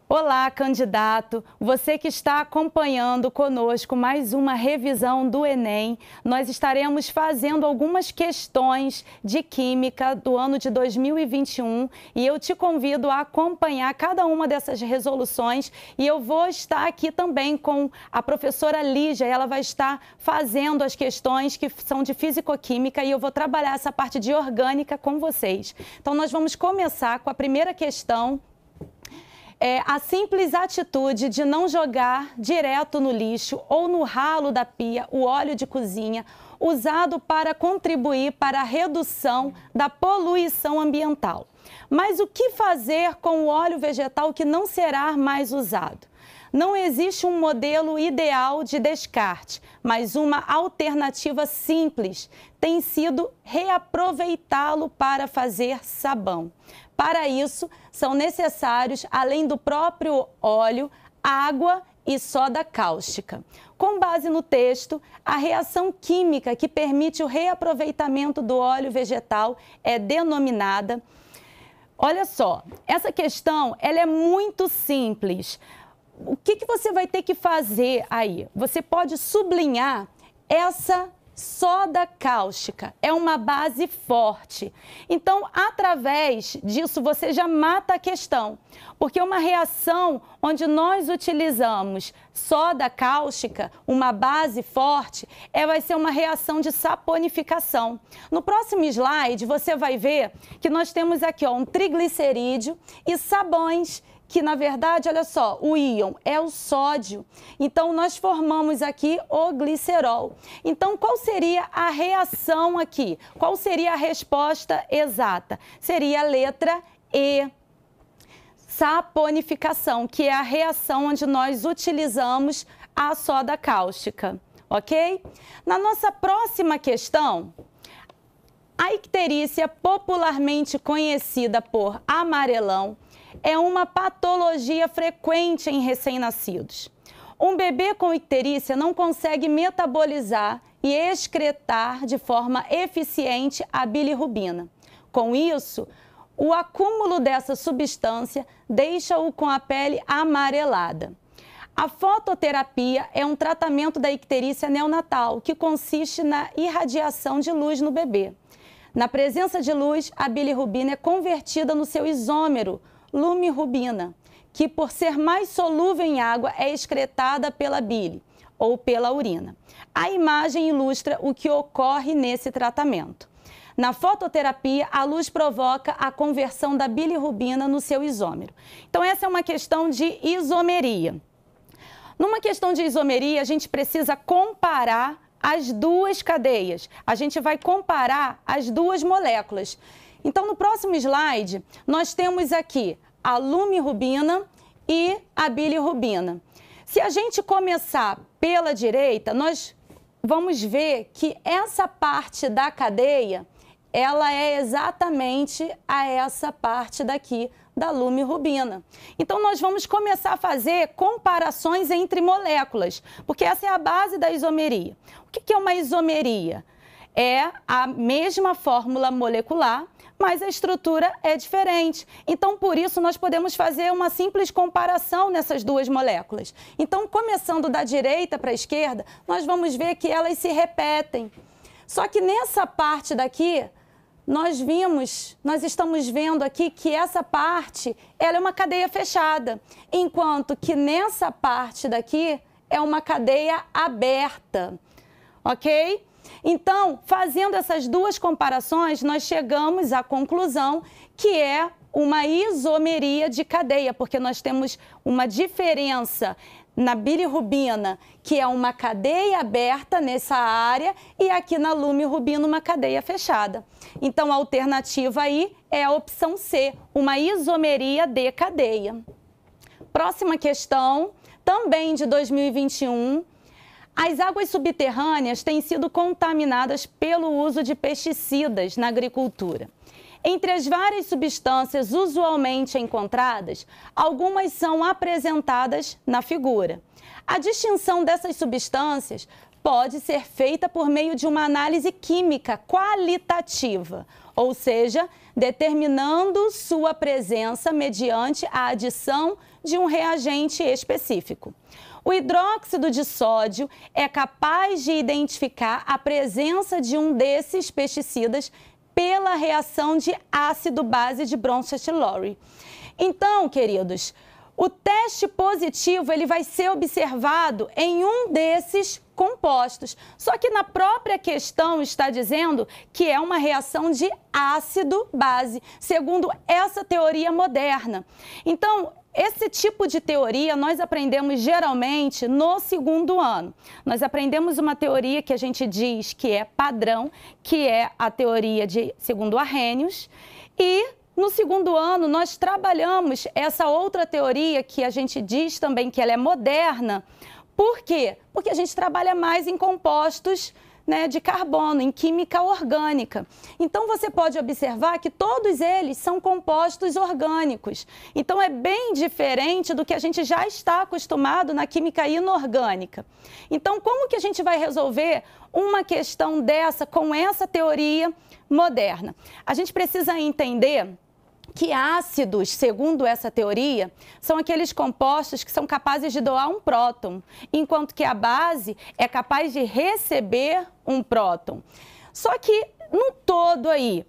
Olá, candidato! Você que está acompanhando conosco mais uma revisão do Enem, nós estaremos fazendo algumas questões de Química do ano de 2021 e eu te convido a acompanhar cada uma dessas resoluções e eu vou estar aqui também com a professora Lígia, ela vai estar fazendo as questões que são de Físico-Química e eu vou trabalhar essa parte de Orgânica com vocês. Então, nós vamos começar com a primeira questão. A simples atitude de não jogar direto no lixo ou no ralo da pia o óleo de cozinha usado para contribuir para a redução da poluição ambiental. Mas o que fazer com o óleo vegetal que não será mais usado? Não existe um modelo ideal de descarte, mas uma alternativa simples tem sido reaproveitá-lo para fazer sabão. Para isso, são necessários, além do próprio óleo, água e soda cáustica. Com base no texto, a reação química que permite o reaproveitamento do óleo vegetal é denominada... Olha só, essa questão ela é muito simples. O que você vai ter que fazer aí? Você pode sublinhar essa soda cáustica, é uma base forte. Então, através disso, você já mata a questão. Porque uma reação onde nós utilizamos soda cáustica, uma base forte, vai ser uma reação de saponificação. No próximo slide, você vai ver que nós temos aqui um triglicerídeo e sabões que, na verdade, olha só, o íon é o sódio. Então, nós formamos aqui o glicerol. Então, qual seria a reação aqui? Qual seria a resposta exata? Seria a letra E. Saponificação, que é a reação onde nós utilizamos a soda cáustica, ok? Na nossa próxima questão, a icterícia, popularmente conhecida por amarelão, é uma patologia frequente em recém-nascidos. Um bebê com icterícia não consegue metabolizar e excretar de forma eficiente a bilirrubina. Com isso, o acúmulo dessa substância deixa-o com a pele amarelada. A fototerapia é um tratamento da icterícia neonatal, que consiste na irradiação de luz no bebê. Na presença de luz, a bilirrubina é convertida no seu isômero, lumirrubina, que por ser mais solúvel em água é excretada pela bile ou pela urina. A imagem ilustra o que ocorre nesse tratamento. Na fototerapia, a luz provoca a conversão da bilirrubina no seu isômero. Então, essa é uma questão de isomeria. Numa questão de isomeria, a gente precisa comparar as duas cadeias. A gente vai comparar as duas moléculas. Então, no próximo slide, nós temos aqui a lumirrubina e a bilirrubina. Se a gente começar pela direita, nós vamos ver que essa parte da cadeia, ela é exatamente essa parte daqui da lumirrubina. Então, nós vamos começar a fazer comparações entre moléculas, porque essa é a base da isomeria. O que é uma isomeria? É a mesma fórmula molecular, mas a estrutura é diferente. Então, por isso, nós podemos fazer uma simples comparação nessas duas moléculas. Então, começando da direita para a esquerda, nós vamos ver que elas se repetem. Só que nessa parte daqui, nós estamos vendo aqui que essa parte ela é uma cadeia fechada, enquanto que nessa parte daqui é uma cadeia aberta, ok? Então, fazendo essas duas comparações, nós chegamos à conclusão que é uma isomeria de cadeia, porque nós temos uma diferença na bilirrubina, que é uma cadeia aberta nessa área, e aqui na lumirrubina uma cadeia fechada. Então, a alternativa aí é a opção C, uma isomeria de cadeia. Próxima questão, também de 2021. As águas subterrâneas têm sido contaminadas pelo uso de pesticidas na agricultura. Entre as várias substâncias usualmente encontradas, algumas são apresentadas na figura. A distinção dessas substâncias pode ser feita por meio de uma análise química qualitativa, ou seja, determinando sua presença mediante a adição de um reagente específico. O hidróxido de sódio é capaz de identificar a presença de um desses pesticidas pela reação de ácido-base de Bronsted-Lowry. Então, queridos, o teste positivo ele vai ser observado em um desses compostos. Só que na própria questão está dizendo que é uma reação de ácido-base, segundo essa teoria moderna. Então, esse tipo de teoria nós aprendemos geralmente no segundo ano. Nós aprendemos uma teoria que a gente diz que é padrão, que é a teoria de segundo Arrhenius, e no segundo ano nós trabalhamos essa outra teoria que a gente diz também que ela é moderna. Por quê? Porque a gente trabalha mais em compostos, né, de carbono, em química orgânica. Então, você pode observar que todos eles são compostos orgânicos. Então, é bem diferente do que a gente já está acostumado na química inorgânica. Então, como que a gente vai resolver uma questão dessa com essa teoria moderna? A gente precisa entender que ácidos, segundo essa teoria, são aqueles compostos que são capazes de doar um próton, enquanto que a base é capaz de receber um próton. Só que, no todo aí,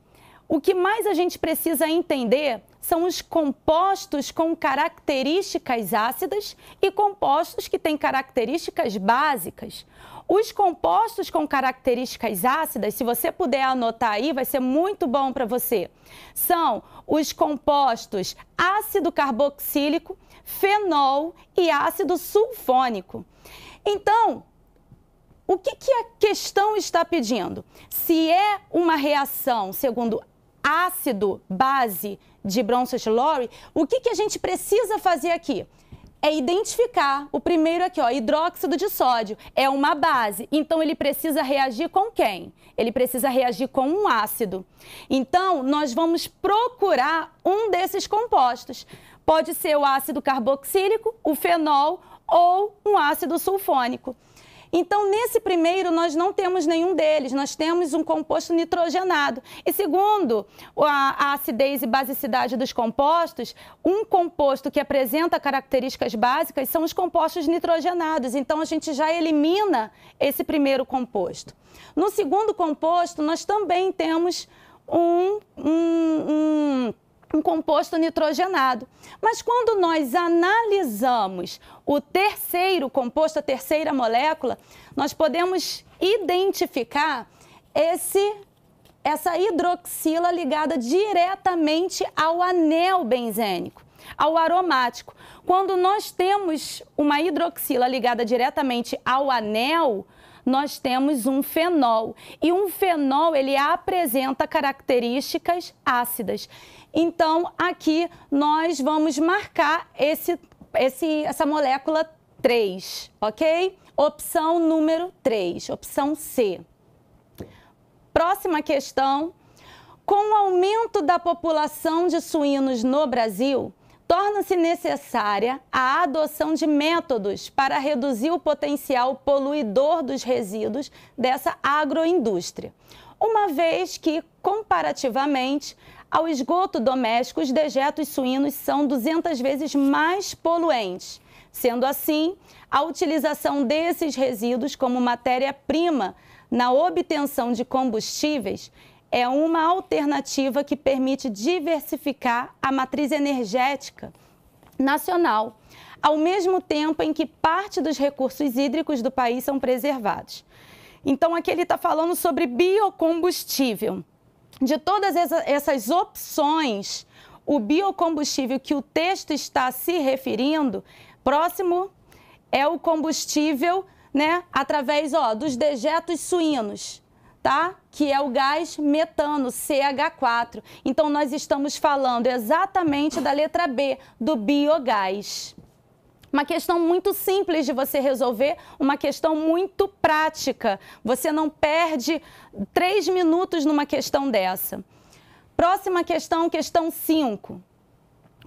o que mais a gente precisa entender são os compostos com características ácidas e compostos que têm características básicas. Os compostos com características ácidas, se você puder anotar aí, vai ser muito bom para você. São os compostos ácido carboxílico, fenol e ácido sulfônico. Então, o que a questão está pedindo? Se é uma reação segundo ácido-base de Bronsted-Lowry, o que a gente precisa fazer aqui? É identificar o primeiro aqui, ó, hidróxido de sódio, é uma base, então ele precisa reagir com quem? Ele precisa reagir com um ácido. Então, nós vamos procurar um desses compostos. Pode ser o ácido carboxílico, o fenol ou um ácido sulfônico. Então, nesse primeiro, nós não temos nenhum deles, nós temos um composto nitrogenado. E segundo a acidez e basicidade dos compostos, um composto que apresenta características básicas são os compostos nitrogenados. Então, a gente já elimina esse primeiro composto. No segundo composto, nós também temos um composto nitrogenado. Mas quando nós analisamos o terceiro composto, a terceira molécula, nós podemos identificar essa hidroxila ligada diretamente ao anel benzênico, ao aromático. Quando nós temos uma hidroxila ligada diretamente ao anel, nós temos um fenol. E um fenol, ele apresenta características ácidas. Então, aqui nós vamos marcar essa molécula 3, ok? Opção número 3, opção C. Próxima questão. Com o aumento da população de suínos no Brasil, torna-se necessária a adoção de métodos para reduzir o potencial poluidor dos resíduos dessa agroindústria, uma vez que, comparativamente ao esgoto doméstico, os dejetos suínos são 200 vezes mais poluentes. Sendo assim, a utilização desses resíduos como matéria-prima na obtenção de combustíveis é uma alternativa que permite diversificar a matriz energética nacional, ao mesmo tempo em que parte dos recursos hídricos do país são preservados. Então, aqui ele está falando sobre biocombustível. De todas essas opções, o biocombustível que o texto está se referindo, próximo é o combustível, né, através dos dejetos suínos, tá? Que é o gás metano, CH4. Então, nós estamos falando exatamente da letra B, do biogás. Uma questão muito simples de você resolver, uma questão muito prática. Você não perde 3 minutos numa questão dessa. Próxima questão, questão 5.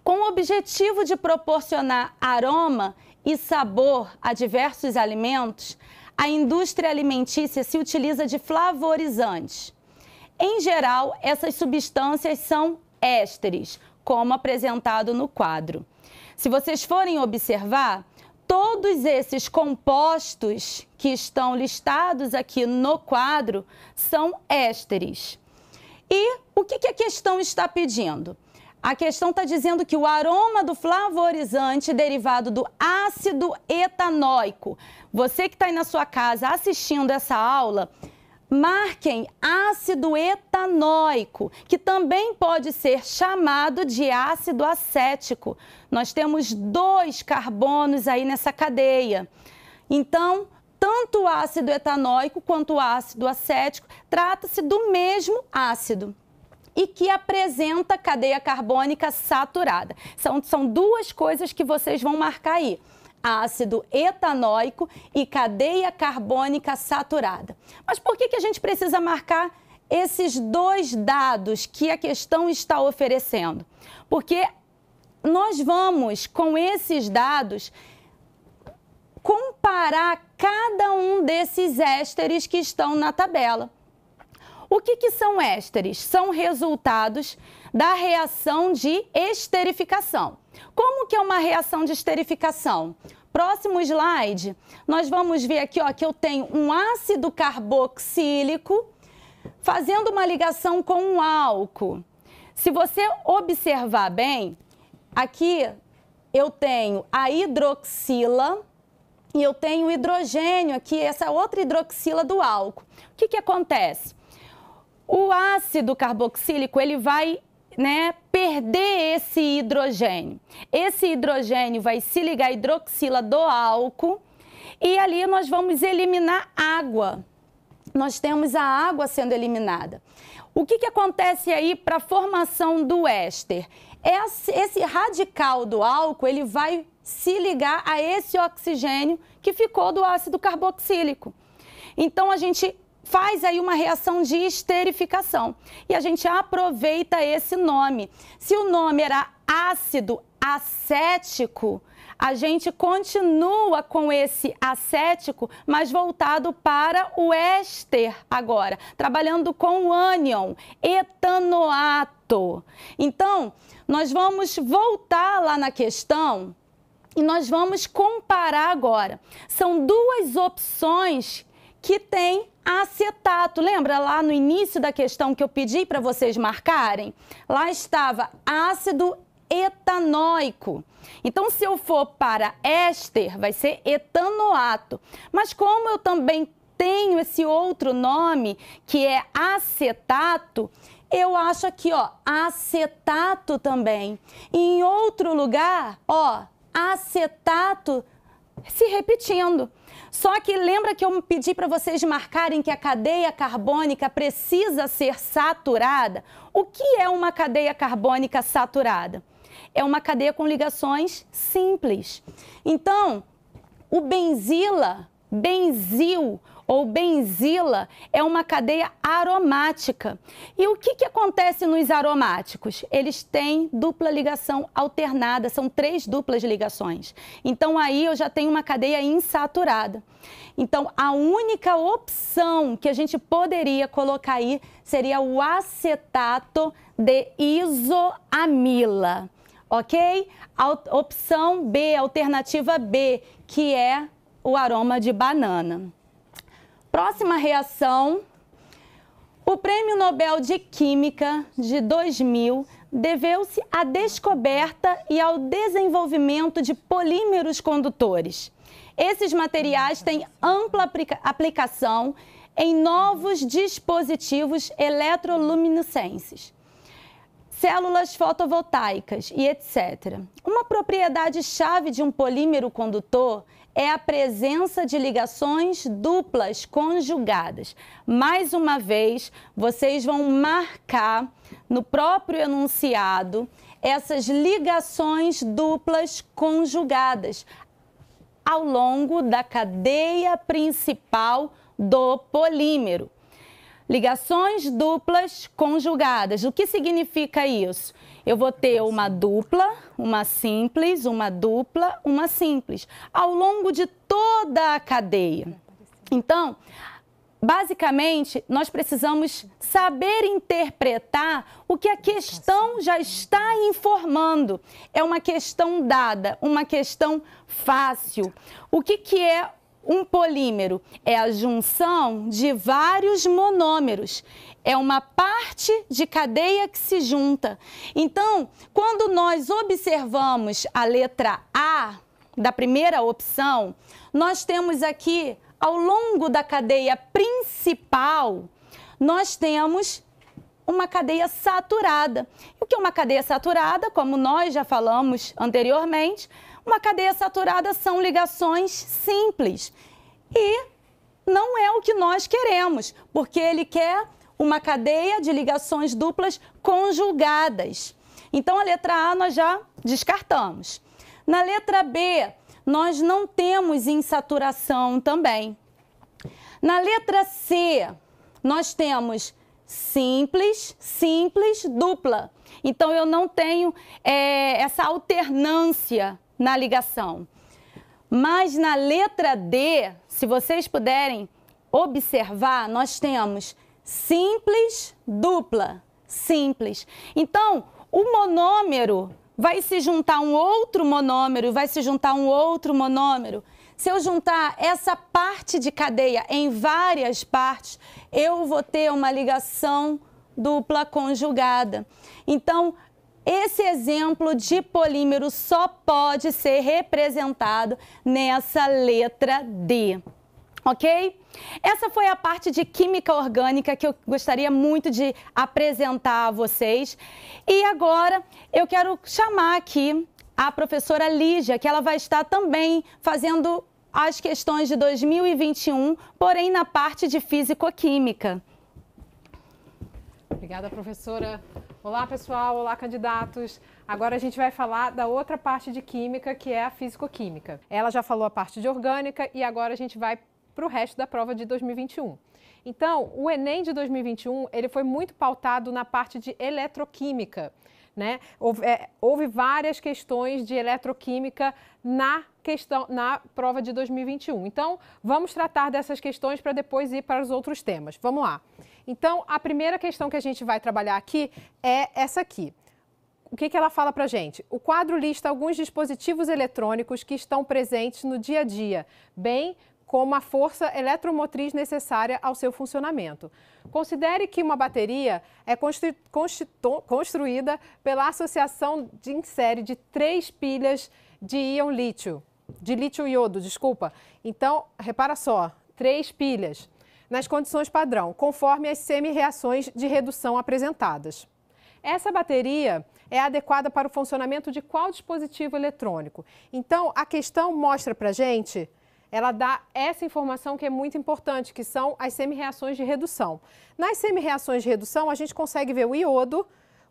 Com o objetivo de proporcionar aroma e sabor a diversos alimentos, a indústria alimentícia se utiliza de flavorizantes. Em geral, essas substâncias são ésteres, como apresentado no quadro. Se vocês forem observar, todos esses compostos que estão listados aqui no quadro são ésteres. E o que a questão está pedindo? A questão está dizendo que o aroma do flavorizante derivado do ácido etanóico. Você que está aí na sua casa assistindo essa aula, marquem ácido etanóico, que também pode ser chamado de ácido acético. Nós temos 2 carbonos aí nessa cadeia. Então, tanto o ácido etanóico quanto o ácido acético trata-se do mesmo ácido e que apresenta cadeia carbônica saturada. São 2 coisas que vocês vão marcar aí: ácido etanóico e cadeia carbônica saturada. Mas por que a gente precisa marcar esses 2 dados que a questão está oferecendo? Porque nós vamos, com esses dados, comparar cada um desses ésteres que estão na tabela. O que são ésteres? São resultados da reação de esterificação. Como que é uma reação de esterificação? Próximo slide, nós vamos ver aqui, ó, que eu tenho um ácido carboxílico fazendo uma ligação com um álcool. Se você observar bem, aqui eu tenho a hidroxila e eu tenho o hidrogênio aqui, essa outra hidroxila do álcool. O que acontece? O ácido carboxílico, ele vai, perder esse hidrogênio. Esse hidrogênio vai se ligar à hidroxila do álcool e ali nós vamos eliminar água. Nós temos a água sendo eliminada. O que acontece aí para a formação do éster? Esse radical do álcool, ele vai se ligar a esse oxigênio que ficou do ácido carboxílico. Então, a gente faz aí uma reação de esterificação e a gente aproveita esse nome. Se o nome era ácido acético, a gente continua com esse acético, mas voltado para o éster agora, trabalhando com o ânion, etanoato. Então, nós vamos voltar lá na questão e nós vamos comparar agora. São 2 opções que tem acetato. Lembra lá no início da questão que eu pedi para vocês marcarem? Lá estava ácido etanóico. Então, se eu for para éster, vai ser etanoato. Mas como eu também tenho esse outro nome, que é acetato, eu acho aqui, ó, acetato também. E em outro lugar, ó, acetato se repetindo. Só que lembra que eu pedi para vocês marcarem que a cadeia carbônica precisa ser saturada? O que é uma cadeia carbônica saturada? É uma cadeia com ligações simples. Então, o benzila, benzil ou benzila é uma cadeia aromática. E o que acontece nos aromáticos? Eles têm dupla ligação alternada, são 3 duplas ligações. Então, aí eu já tenho uma cadeia insaturada. Então, a única opção que a gente poderia colocar aí seria o acetato de isoamila, ok? A opção B, alternativa B, que é o aroma de banana. Próxima reação, o Prêmio Nobel de Química de 2000 deveu-se à descoberta e ao desenvolvimento de polímeros condutores. Esses materiais têm ampla aplicação em novos dispositivos eletroluminescentes, células fotovoltaicas e etc. Uma propriedade-chave de um polímero condutor é a presença de ligações duplas conjugadas. Mais uma vez, vocês vão marcar no próprio enunciado essas ligações duplas conjugadas ao longo da cadeia principal do polímero. Ligações duplas conjugadas. O que significa isso? Eu vou ter uma dupla, uma simples, uma dupla, uma simples, ao longo de toda a cadeia. Então, basicamente, nós precisamos saber interpretar o que a questão já está informando. É uma questão dada, uma questão fácil. O que é um polímero? É a junção de vários monômeros. É uma parte de cadeia que se junta. Então, quando nós observamos a letra A da primeira opção, nós temos aqui, ao longo da cadeia principal, nós temos uma cadeia saturada. O que é uma cadeia saturada? Como nós já falamos anteriormente, uma cadeia saturada são ligações simples. E não é o que nós queremos, porque ele quer uma cadeia de ligações duplas conjugadas. Então, a letra A nós já descartamos. Na letra B, nós não temos insaturação também. Na letra C, nós temos simples, simples, dupla. Então, eu não tenho essa alternância na ligação. Mas na letra D, se vocês puderem observar, nós temos simples, dupla, simples. Então, o monômero vai se juntar um outro monômero, vai se juntar um outro monômero. Se eu juntar essa parte de cadeia em várias partes, eu vou ter uma ligação dupla conjugada. Então, esse exemplo de polímero só pode ser representado nessa letra D, ok? Essa foi a parte de química orgânica que eu gostaria muito de apresentar a vocês. E agora eu quero chamar aqui a professora Lígia, que ela vai estar também fazendo as questões de 2021, porém na parte de físico-química. Obrigada, professora. Olá, pessoal. Olá, candidatos. Agora a gente vai falar da outra parte de química, que é a físico-química. Ela já falou a parte de orgânica e agora a gente vai para o resto da prova de 2021. Então, o Enem de 2021, ele foi muito pautado na parte de eletroquímica, né? Houve várias questões de eletroquímica na prova de 2021. Então, vamos tratar dessas questões para depois ir para os outros temas. Vamos lá. Então, a primeira questão que a gente vai trabalhar aqui é essa aqui. O que ela fala para a gente? O quadro lista alguns dispositivos eletrônicos que estão presentes no dia a dia, bem como a força eletromotriz necessária ao seu funcionamento. Considere que uma bateria é construída pela associação em série de 3 pilhas de íon lítio, de lítio-iodo, desculpa. Então, repara só, 3 pilhas, nas condições padrão, conforme as semi-reações de redução apresentadas. Essa bateria é adequada para o funcionamento de qual dispositivo eletrônico? Então, a questão mostra para a gente, ela dá essa informação que é muito importante, que são as semi-reações de redução. Nas semi-reações de redução, a gente consegue ver o iodo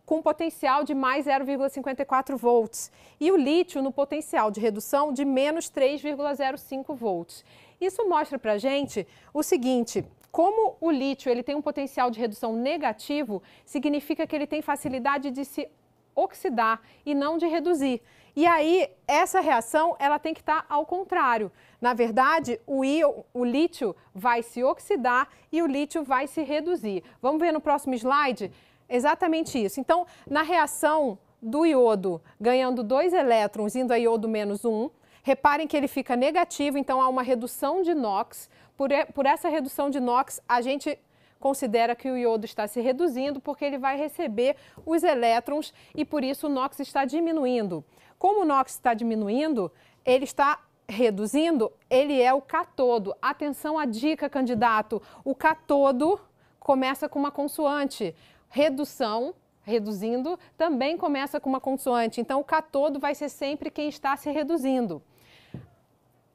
com potencial de mais 0,54 volts e o lítio no potencial de redução de menos 3,05 volts. Isso mostra para a gente o seguinte: como o lítio ele tem um potencial de redução negativo, significa que ele tem facilidade de se oxidar e não de reduzir. E aí, essa reação ela tem que estar ao contrário. Na verdade, o lítio vai se oxidar e o lítio vai se reduzir. Vamos ver no próximo slide exatamente isso. Então, na reação do iodo ganhando 2 elétrons, indo a iodo menos 1, reparem que ele fica negativo, então há uma redução de NOx. Por essa redução de NOx, a gente considera que o iodo está se reduzindo porque ele vai receber os elétrons e por isso o NOx está diminuindo. Como o NOx está diminuindo, ele está reduzindo, ele é o catodo. Atenção à dica, candidato. O catodo começa com uma consoante. Redução, reduzindo, também começa com uma consoante. Então, o catodo vai ser sempre quem está se reduzindo.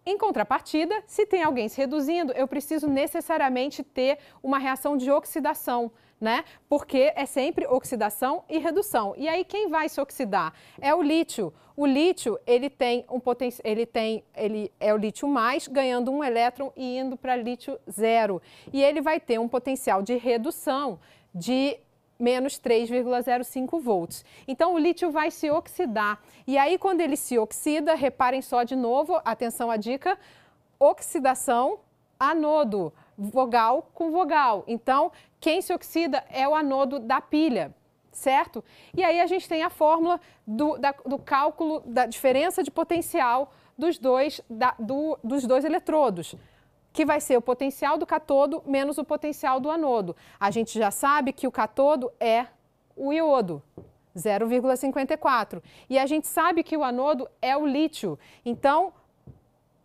Em contrapartida, se tem alguém se reduzindo, eu preciso necessariamente ter uma reação de oxidação, né? Porque é sempre oxidação e redução. E aí quem vai se oxidar? É o lítio. O lítio, ele tem um potencial, ele é o lítio mais, ganhando 1 elétron e indo para lítio 0. E ele vai ter um potencial de redução de menos 3,05 volts. Então, o lítio vai se oxidar. E aí, quando ele se oxida, reparem só de novo, atenção à dica, oxidação, anodo. vogal com vogal. Então, quem se oxida é o anodo da pilha, certo? E aí a gente tem a fórmula do cálculo da diferença de potencial dos dois eletrodos, que vai ser o potencial do catodo menos o potencial do anodo. A gente já sabe que o catodo é o iodo, 0,54. E a gente sabe que o anodo é o lítio. Então,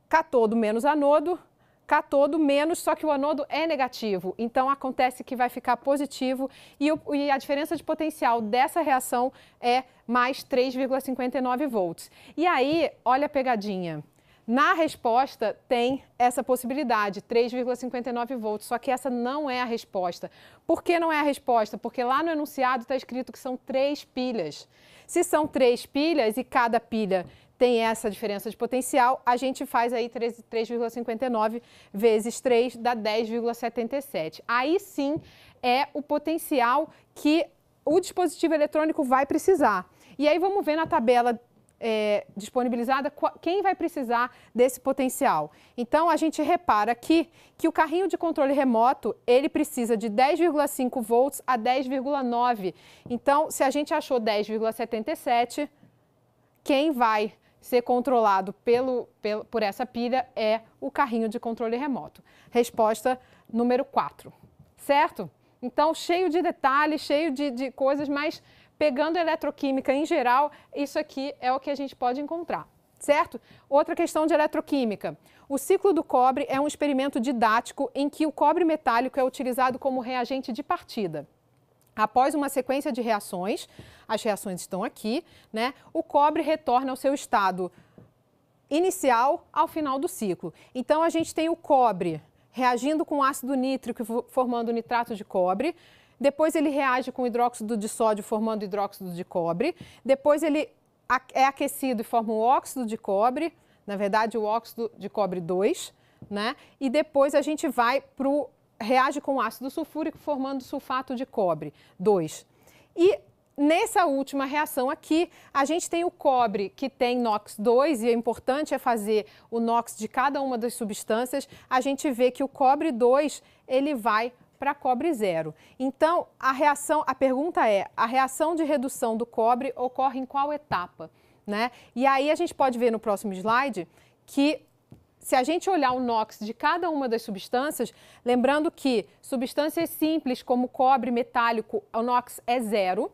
catodo menos anodo, catodo menos, só que o anodo é negativo. Então, acontece que vai ficar positivo e a diferença de potencial dessa reação é mais 3,59 volts. E aí, olha a pegadinha. Na resposta tem essa possibilidade, 3,59 volts, só que essa não é a resposta. Por que não é a resposta? Porque lá no enunciado está escrito que são 3 pilhas. Se são 3 pilhas e cada pilha tem essa diferença de potencial, a gente faz aí 3,59 vezes 3 dá 10,77. Aí sim é o potencial que o dispositivo eletrônico vai precisar. E aí vamos ver na tabela disponibilizada quem vai precisar desse potencial. Então, a gente repara aqui que o carrinho de controle remoto, ele precisa de 10,5 volts a 10,9. Então, se a gente achou 10,77, quem vai ser controlado por essa pilha é o carrinho de controle remoto. Resposta número 4, certo? Então, cheio de detalhes, cheio de coisas, mas pegando eletroquímica em geral, isso aqui é o que a gente pode encontrar, certo? Outra questão de eletroquímica. O ciclo do cobre é um experimento didático em que o cobre metálico é utilizado como reagente de partida. Após uma sequência de reações, as reações estão aqui, né? O cobre retorna ao seu estado inicial ao final do ciclo. Então, a gente tem o cobre reagindo com ácido nítrico, formando nitrato de cobre. Depois ele reage com hidróxido de sódio, formando hidróxido de cobre. Depois ele é aquecido e forma o óxido de cobre, na verdade o óxido de cobre 2, né? E depois a gente vai reage com ácido sulfúrico, formando sulfato de cobre 2. E nessa última reação aqui, a gente tem o cobre que tem NOx 2, e é importante fazer o NOx de cada uma das substâncias. A gente vê que o cobre 2, ele vai para cobre 0. Então, a pergunta é, a reação de redução do cobre ocorre em qual etapa, né? E aí a gente pode ver no próximo slide que se a gente olhar o NOx de cada uma das substâncias, lembrando que substâncias simples como cobre metálico, o NOx é 0,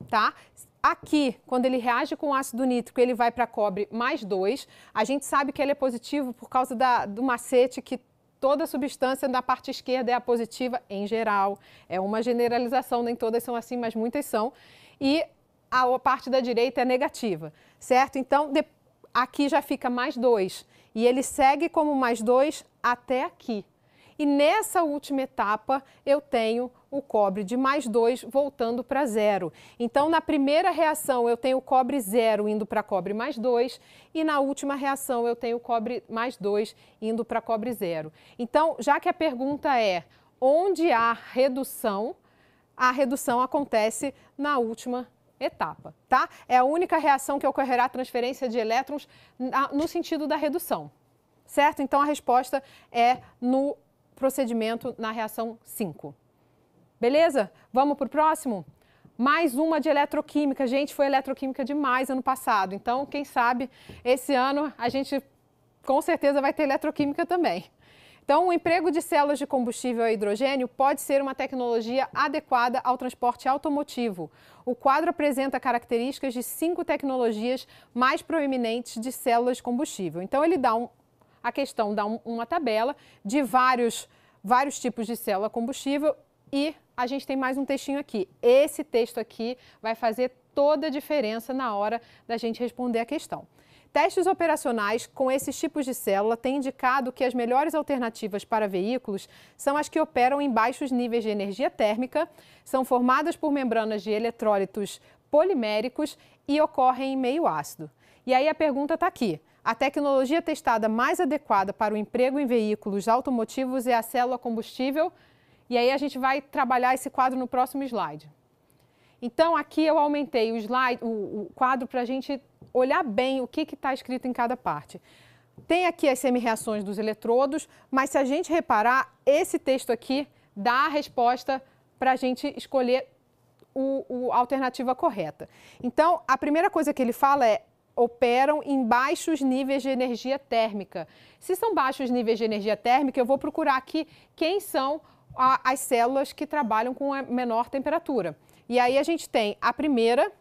tá? Aqui, quando ele reage com ácido nítrico, ele vai para cobre mais 2. A gente sabe que ele é positivo por causa do macete que toda substância na parte esquerda é a positiva em geral. É uma generalização, nem todas são assim, mas muitas são. E a parte da direita é negativa, certo? Então, aqui já fica mais 2. E ele segue como mais 2 até aqui. E nessa última etapa, eu tenho o cobre de mais 2 voltando para 0. Então, na primeira reação, eu tenho o cobre 0 indo para cobre mais 2. E na última reação, eu tenho o cobre mais 2 indo para cobre 0. Então, já que a pergunta é onde há redução, a redução acontece na última etapa, tá? É a única reação que ocorrerá transferência de elétrons no sentido da redução, certo? Então, a resposta é no procedimento na reação 5. Beleza? Vamos para o próximo? Mais uma de eletroquímica. Gente, foi eletroquímica demais ano passado. Então, quem sabe, esse ano a gente com certeza vai ter eletroquímica também. Então, o emprego de células de combustível a hidrogênio pode ser uma tecnologia adequada ao transporte automotivo. O quadro apresenta características de 5 tecnologias mais proeminentes de células de combustível. Então, ele dá uma tabela de vários tipos de célula combustível e a gente tem mais um textinho aqui. Esse texto aqui vai fazer toda a diferença na hora da gente responder a questão. Testes operacionais com esses tipos de célula têm indicado que as melhores alternativas para veículos são as que operam em baixos níveis de energia térmica, são formadas por membranas de eletrólitos poliméricos e ocorrem em meio ácido. E aí a pergunta está aqui. A tecnologia testada mais adequada para o emprego em veículos automotivos é a célula combustível. E aí a gente vai trabalhar esse quadro no próximo slide. Então, aqui eu aumentei o quadro para a gente olhar bem o que está escrito em cada parte. tem aqui as semi-reações dos eletrodos, mas se a gente reparar, esse texto aqui dá a resposta para a gente escolher a alternativa correta. Então, a primeira coisa que ele fala é: operam em baixos níveis de energia térmica. Se são baixos níveis de energia térmica, eu vou procurar aqui quem são as células que trabalham com a menor temperatura. E aí a gente tem a primeira,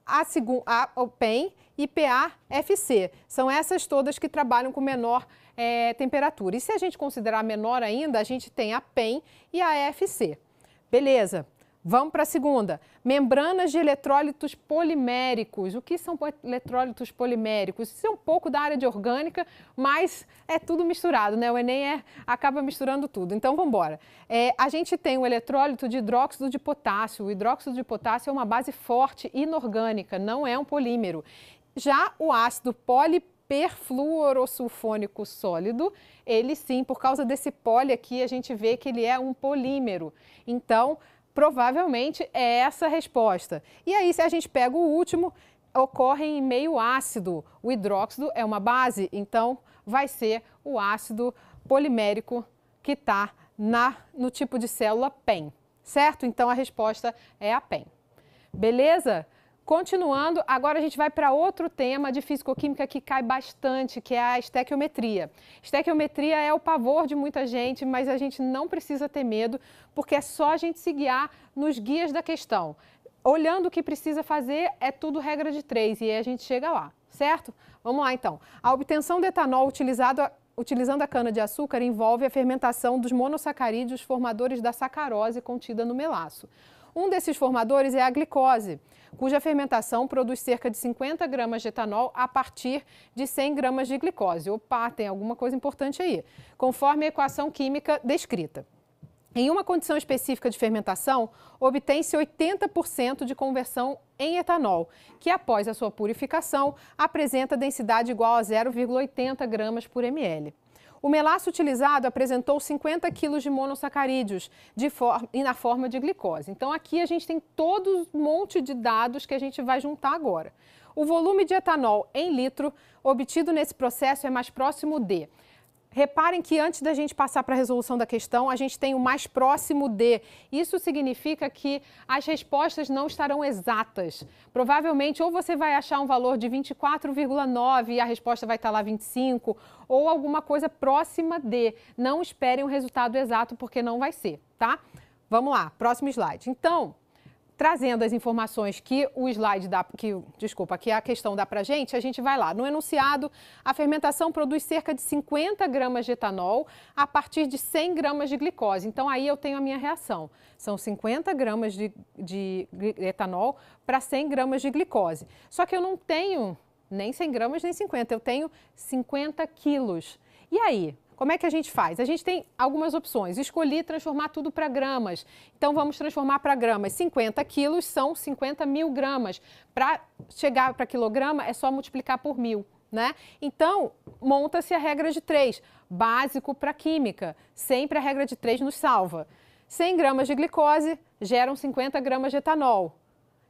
a segunda, o PEM e PAFC. São essas todas que trabalham com menor temperatura. E se a gente considerar menor ainda, a gente tem a PEM e a AFC. Beleza. Vamos para a segunda. Membranas de eletrólitos poliméricos. O que são eletrólitos poliméricos? Isso é um pouco da área de orgânica, mas é tudo misturado, né? O Enem acaba misturando tudo. Então, vamos embora. A gente tem o eletrólito de hidróxido de potássio. O hidróxido de potássio é uma base forte inorgânica, não é um polímero. Já o ácido poliperfluorosulfônico sólido, ele sim, por causa desse poli aqui, a gente vê que ele é um polímero. Então, provavelmente é essa a resposta. E aí, se a gente pega o último, ocorre em meio ácido. O hidróxido é uma base, então vai ser o ácido polimérico que está no tipo de célula PEM, certo? Então a resposta é a PEM. Beleza? Continuando, agora a gente vai para outro tema de fisicoquímica que cai bastante, que é a estequiometria. Estequiometria é o pavor de muita gente, mas a gente não precisa ter medo, porque é só a gente se guiar nos guias da questão. Olhando o que precisa fazer, é tudo regra de 3 e aí a gente chega lá, certo? Vamos lá então. A obtenção de etanol utilizando a cana-de-açúcar envolve a fermentação dos monossacarídeos formadores da sacarose contida no melaço. Um desses formadores é a glicose, cuja fermentação produz cerca de 50 gramas de etanol a partir de 100 gramas de glicose. Opa, tem alguma coisa importante aí. Conforme a equação química descrita. Em uma condição específica de fermentação, obtém-se 80% de conversão em etanol, que após a sua purificação apresenta densidade igual a 0,80 gramas por ml. O melaço utilizado apresentou 50 kg de monossacarídeos na forma de glicose. Então, aqui a gente tem todo um monte de dados que a gente vai juntar agora. O volume de etanol em litro obtido nesse processo é mais próximo de... Reparem que antes da gente passar para a resolução da questão, a gente tem o mais próximo de. Isso significa que as respostas não estarão exatas. Provavelmente, ou você vai achar um valor de 24,9 e a resposta vai estar lá 25, ou alguma coisa próxima de. Não esperem o resultado exato, porque não vai ser, tá? Vamos lá, próximo slide. Então, trazendo as informações que o slide dá, que a questão dá para a gente vai lá. No enunciado, a fermentação produz cerca de 50 gramas de etanol a partir de 100 gramas de glicose. Então, aí eu tenho a minha reação. São 50 gramas de etanol para 100 gramas de glicose. Só que eu não tenho nem 100 gramas nem 50, eu tenho 50 quilos. E aí? Como é que a gente faz? A gente tem algumas opções. Escolhi transformar tudo para gramas. Então, vamos transformar para gramas. 50 quilos são 50 mil gramas. Para chegar para quilograma, é só multiplicar por 1.000, né? Então, monta-se a regra de 3. Básico para química. Sempre a regra de 3 nos salva. 100 gramas de glicose geram 50 gramas de etanol.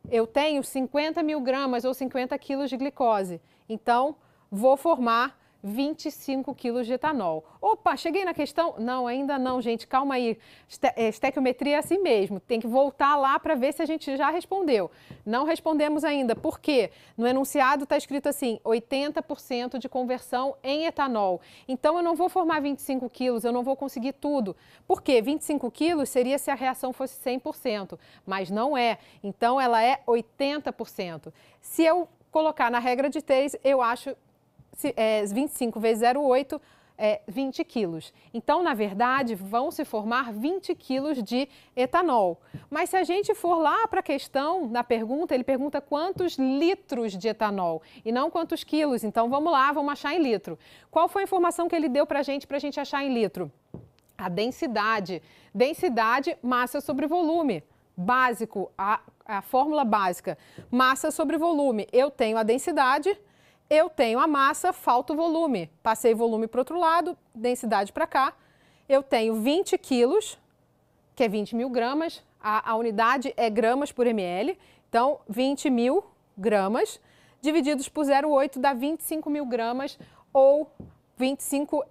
Eu tenho 50 mil gramas ou 50 quilos de glicose. Então, vou formar 25 quilos de etanol. Opa, cheguei na questão? Não, ainda não, gente, calma aí. Estequiometria é assim mesmo, tem que voltar lá para ver se a gente já respondeu. Não respondemos ainda, por quê? No enunciado está escrito assim, 80% de conversão em etanol. Então, eu não vou formar 25 quilos, eu não vou conseguir tudo. Por quê? 25 quilos seria se a reação fosse 100%, mas não é. Então, ela é 80%. Se eu colocar na regra de 3, eu acho... 25 vezes 0,8 é 20 quilos. Então, na verdade, vão se formar 20 quilos de etanol. Mas se a gente for lá para a questão, na pergunta, ele pergunta quantos litros de etanol e não quantos quilos. Então, vamos lá, vamos achar em litro. Qual foi a informação que ele deu para a gente achar em litro? A densidade. Densidade, massa sobre volume. Básico, a fórmula básica. Massa sobre volume. Eu tenho a densidade... Eu tenho a massa, falta o volume. Passei volume para o outro lado, densidade para cá. Eu tenho 20 quilos, que é 20 mil gramas. A unidade é gramas por ml. Então, 20 mil gramas divididos por 0,8 dá 25 mil gramas ou 25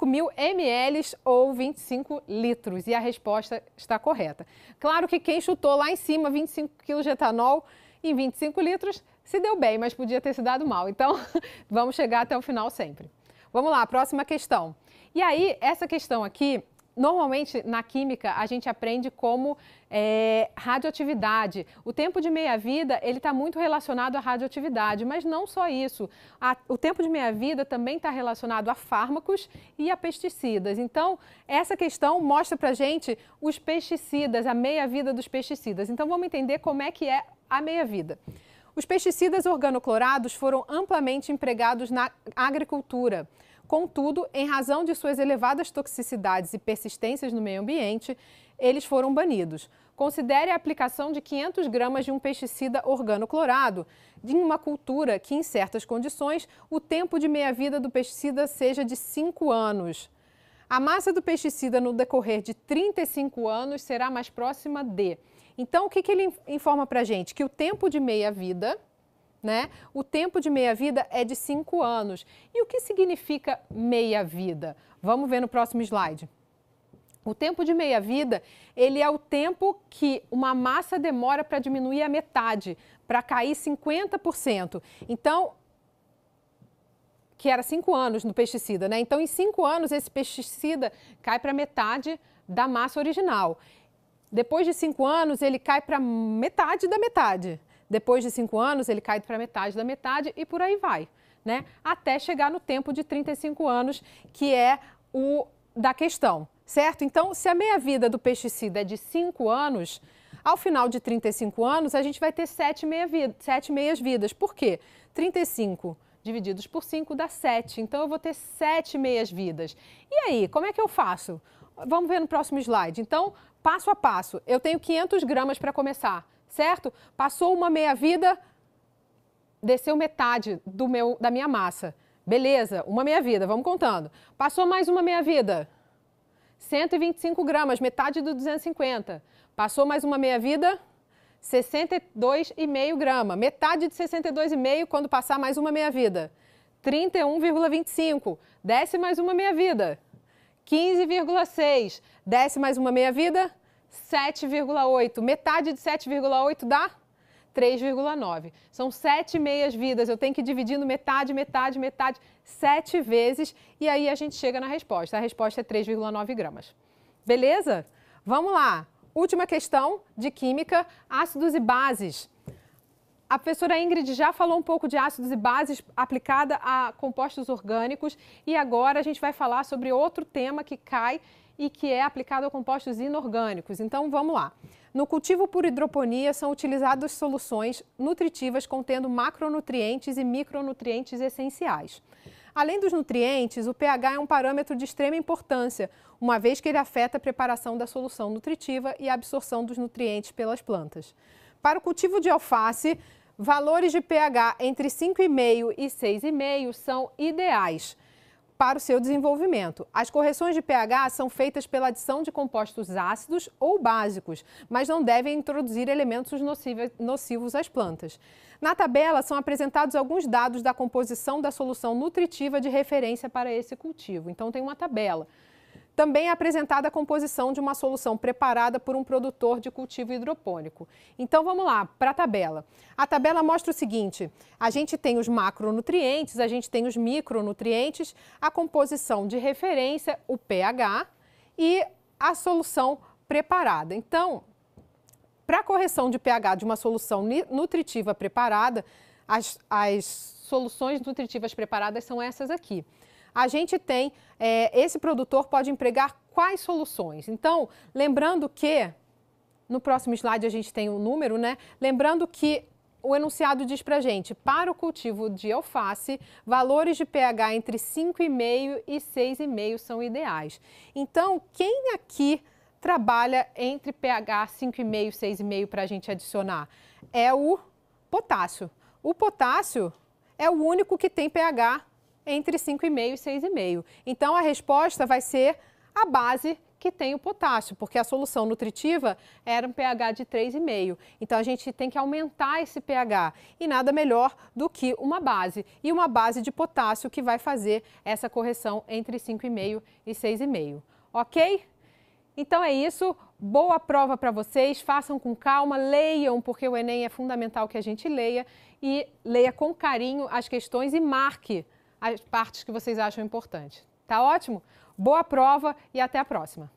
mil ml ou 25 litros. E a resposta está correta. Claro que quem chutou lá em cima 25 kg de etanol em 25 litros se deu bem, mas podia ter se dado mal. Então, vamos chegar até o final sempre. Vamos lá, próxima questão. E aí, essa questão aqui, normalmente na química a gente aprende como radioatividade. O tempo de meia-vida, ele está muito relacionado à radioatividade, mas não só isso. O tempo de meia-vida também está relacionado a fármacos e a pesticidas. Então, essa questão mostra pra gente os pesticidas, a meia-vida dos pesticidas. Então, vamos entender como é que é a meia-vida. Os pesticidas organoclorados foram amplamente empregados na agricultura. Contudo, em razão de suas elevadas toxicidades e persistências no meio ambiente, eles foram banidos. Considere a aplicação de 500 gramas de um pesticida organoclorado em uma cultura que, em certas condições, o tempo de meia-vida do pesticida seja de 5 anos. A massa do pesticida no decorrer de 35 anos será mais próxima de... Então, o que ele informa para a gente? Que o tempo de meia-vida, né? O tempo de meia-vida é de 5 anos. E o que significa meia-vida? Vamos ver no próximo slide. O tempo de meia-vida, ele é o tempo que uma massa demora para diminuir a metade, para cair 50%. Então, que era 5 anos no pesticida, né? Então, em 5 anos, esse pesticida cai para metade da massa original. Depois de 5 anos, ele cai para metade da metade. Depois de 5 anos, ele cai para metade da metade e por aí vai, né? Até chegar no tempo de 35 anos, que é o da questão, certo? Então, se a meia-vida do pesticida é de 5 anos, ao final de 35 anos, a gente vai ter 7 meias-vidas. Por quê? 35 divididos por 5 dá 7. Então, eu vou ter 7 meias-vidas. E aí, como é que eu faço? Vamos ver no próximo slide. Então, passo a passo. Eu tenho 500 gramas para começar, certo? Passou uma meia-vida, desceu metade da minha massa. Beleza, uma meia-vida, vamos contando. Passou mais uma meia-vida, 125 gramas, metade do 250. Passou mais uma meia-vida, 62,5 gramas, metade de 62,5 quando passar mais uma meia-vida. 31,25, desce mais uma meia-vida. 15,6, desce mais uma meia-vida, 7,8. Metade de 7,8 dá 3,9. São 7 meias-vidas. Eu tenho que dividir no metade, metade, metade, 7 vezes e aí a gente chega na resposta. A resposta é 3,9 gramas. Beleza? Vamos lá. Última questão de química, ácidos e bases. A professora Ingrid já falou um pouco de ácidos e bases aplicada a compostos orgânicos e agora a gente vai falar sobre outro tema que cai e que é aplicado a compostos inorgânicos. Então, vamos lá. No cultivo por hidroponia são utilizadas soluções nutritivas contendo macronutrientes e micronutrientes essenciais. Além dos nutrientes, o pH é um parâmetro de extrema importância, uma vez que ele afeta a preparação da solução nutritiva e a absorção dos nutrientes pelas plantas. Para o cultivo de alface, valores de pH entre 5,5 e 6,5 são ideais para o seu desenvolvimento. As correções de pH são feitas pela adição de compostos ácidos ou básicos, mas não devem introduzir elementos nocivos às plantas. Na tabela são apresentados alguns dados da composição da solução nutritiva de referência para esse cultivo. Então tem uma tabela. Também é apresentada a composição de uma solução preparada por um produtor de cultivo hidropônico. Então vamos lá para a tabela. A tabela mostra o seguinte: a gente tem os macronutrientes, a gente tem os micronutrientes, a composição de referência, o pH e a solução preparada. Então, para a correção de pH de uma solução nutritiva preparada, as soluções nutritivas preparadas são essas aqui. A gente tem, esse produtor pode empregar quais soluções? Então, lembrando que, no próximo slide a gente tem um número, né? Lembrando que o enunciado diz pra gente, para o cultivo de alface, valores de pH entre 5,5 e 6,5 são ideais. Então, quem aqui trabalha entre pH 5,5 e 6,5 para a gente adicionar? É o potássio. O potássio é o único que tem pH entre 5,5 e 6,5. Então, a resposta vai ser a base, que tem o potássio, porque a solução nutritiva era um pH de 3,5. Então, a gente tem que aumentar esse pH. E nada melhor do que uma base. E uma base de potássio que vai fazer essa correção entre 5,5 e 6,5. Ok? Então é isso, boa prova para vocês, façam com calma, leiam, porque o Enem é fundamental que a gente leia, e leia com carinho as questões e marque as partes que vocês acham importantes. Tá ótimo? Boa prova e até a próxima!